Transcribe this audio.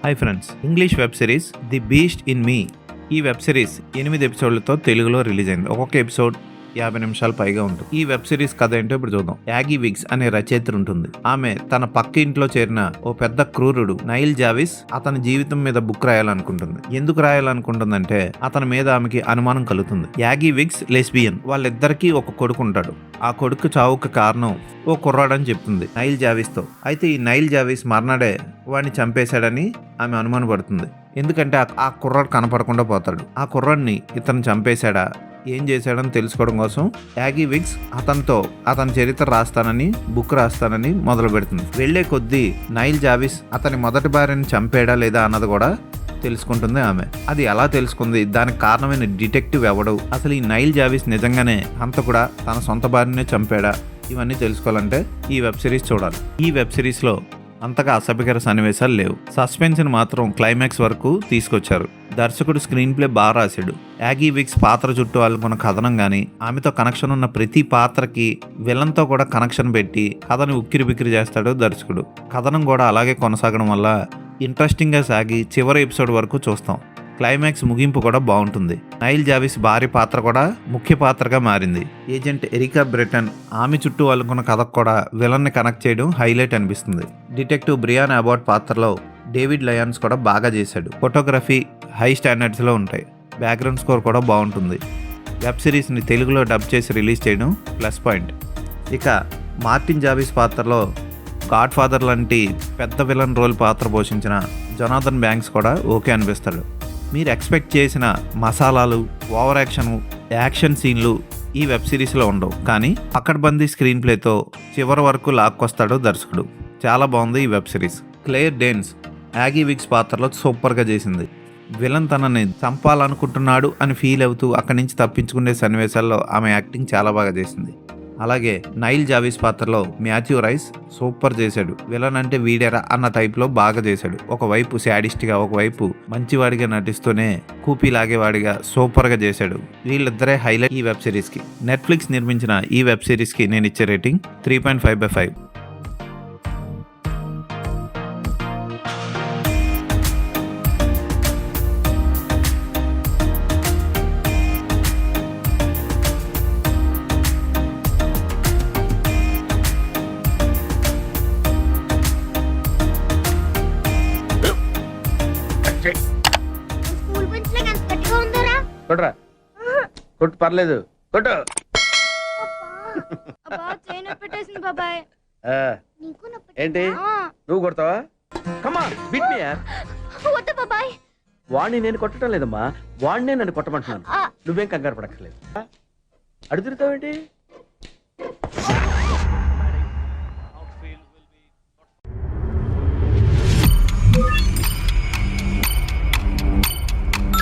Hi friends, English web series the beast in me ఈ web series 8 ఎపిసోడ్లతో తెలుగులో release అయింది. ఒక్కొక్క ఎపిసోడ్ 50 నిమిషాలు పైగా ఉంటుంది. ఈ వెబ్ సిరీస్ కథ ఏంటో ఇప్పుడు చూద్దాం. యాగీ విగ్స్ అనే రచయిత ఉంటుంది. ఆమె తన పక్క ఇంట్లో చేరిన ఓ పెద్ద క్రూరుడు నైల్ జావిస్ అతని జీవితం మీద బుక్ రాయాలనుకుంటుంది. ఎందుకు రాయాలనుకుంటుందంటే అతని మీద ఆమెకి అనుమానం కలుగుతుంది. యాగీ విగ్స్ లెస్బియన్. వాళ్ళిద్దరికీ ఒక కొడుకు ఉంటాడు. ఆ కొడుకు చావుకు కారణం ఓ కుర్రాడని చెప్తుంది నైల్ జావిస్ తో. అయితే ఈ నైల్ జావిస్ మర్నాడే వాడిని చంపేశాడని ఆమె అనుమానపడుతుంది. ఎందుకంటే ఆ కుర్రాడు కనపడకుండా పోతాడు. ఆ కుర్రాడిని ఇతను చంపేశాడా, ఏం చేశాడని తెలుసుకోవడం కోసం యాగీ విగ్స్ అతని చరిత్ర రాస్తానని బుక్ రాస్తానని మొదలు పెడుతుంది. వెళ్లే కొద్దీ నైల్ జావిస్ అతని మొదటి భార్యని చంపాడా లేదా అన్నది కూడా తెలుసుకుంటుంది ఆమె. అది ఎలా తెలుసుకుంది, దానికి కారణమైన డిటెక్టివ్ ఎవడు, అసలు ఈ నైల్ జావిస్ నిజంగానే హంతకుడా, తన సొంత భార్యనే చంపాడా, ఇవన్నీ తెలుసుకోవాలంటే ఈ వెబ్ సిరీస్ చూడాలి. ఈ వెబ్ సిరీస్ లో అంతగా అసభ్యకర సన్నివేశాలు లేవు. సస్పెన్స్ ని మాత్రం క్లైమాక్స్ వరకు తీసుకొచ్చారు. దర్శకుడు స్క్రీన్ ప్లే బాగా రాశాడు. యాగీ విగ్స్ పాత్ర చుట్టూ అల్లుకున్న కథనం గానీ, ఆమెతో కనెక్షన్ ఉన్న ప్రతి పాత్రకి విలన్తో కూడా కనెక్షన్ పెట్టి కథను ఉక్కిరి బిక్కిరి చేస్తాడు దర్శకుడు. కథనం కూడా అలాగే కొనసాగడం వల్ల ఇంట్రెస్టింగ్ గా సాగి చివరి ఎపిసోడ్ వరకు చూస్తాం. క్లైమాక్స్ ముగింపు కూడా బాగుంటుంది. నైల్ జావిస్ భార్య పాత్ర కూడా ముఖ్య పాత్రగా మారింది. ఏజెంట్ ఎరికా బ్రిటన్ ఆమె చుట్టూ అల్లుకున్న కథకు కూడా విలన్ ని కనెక్ట్ చేయడం హైలైట్ అనిపిస్తుంది. డిటెక్టివ్ బ్రియాన్ అబాట్ పాత్రలో డేవిడ్ లయాన్స్ కూడా బాగా చేశాడు. ఫోటోగ్రఫీ హై స్టాండర్డ్స్ లో ఉంటాయి. బ్యాక్గ్రౌండ్ స్కోర్ కూడా బాగుంటుంది. వెబ్ సిరీస్ ని తెలుగులో డబ్ చేసి రిలీజ్ చేయడం ప్లస్ పాయింట్. ఇక మార్టిన్ జావిస్ పాత్రలో గాడ్ ఫాదర్ లాంటి పెద్ద విలన్ రోల్ పాత్ర పోషించిన జొనాథన్ బ్యాంక్స్ కూడా ఓకే అనిపిస్తాడు. మీరు ఎక్స్పెక్ట్ చేసిన మసాలాలు, ఓవర్ యాక్షన్ సీన్లు ఈ వెబ్ సిరీస్లో ఉండవు. కానీ పకడ్బందీ స్క్రీన్ ప్లేతో చివరి వరకు లాక్కొస్తాడు దర్శకుడు. చాలా బాగుంది ఈ వెబ్ సిరీస్. క్లేర్ డేన్స్ యాగీ విగ్స్ పాత్రలో సూపర్గా చేసింది. విలన్ తనని చంపాలనుకుంటున్నాడు అని ఫీల్ అవుతూ అక్కడి నుంచి తప్పించుకునే సన్నివేశాల్లో ఆమె యాక్టింగ్ చాలా బాగా చేసింది. అలాగే నైల్ జావిస్ పాత్రలో మాథ్యూ రైస్ సూపర్ చేశాడు. విలన్ అంటే వీడేరా అన్న టైప్లో బాగా చేశాడు. ఒకవైపు శాడిస్ట్గా, ఒకవైపు మంచివాడిగా నటిస్తూనే కూపీ లాగేవాడిగా సూపర్గా చేశాడు. వీళ్ళిద్దరే హైలైట్ ఈ వెబ్ సిరీస్కి. నెట్ఫ్లిక్స్ నిర్మించిన ఈ వెబ్ సిరీస్కి నేను ఇచ్చే రేటింగ్ 3.5/5. స్కూల్ బెంచ్ లో ఎంత గట్టిగా ఉందరా? కొట్రా, కొట్టు, పర్లేదు, కొట్టు. అబ్బా చైన్ పెట్టేసింది బాబాయ్. ఆ, నీకు నొప్పి ఏంటి నువ్వు కొడతావా? కమా బిట్ మీ యార్. వద్దు బాబాయ్. వాడిని నేను కొట్టడం లేదమ్మా, వాడినే నన్ను కొట్టమంటున్నాను. నువ్వేం కంగారు పడక్కర్లేదు. అడుగుతావేంటి?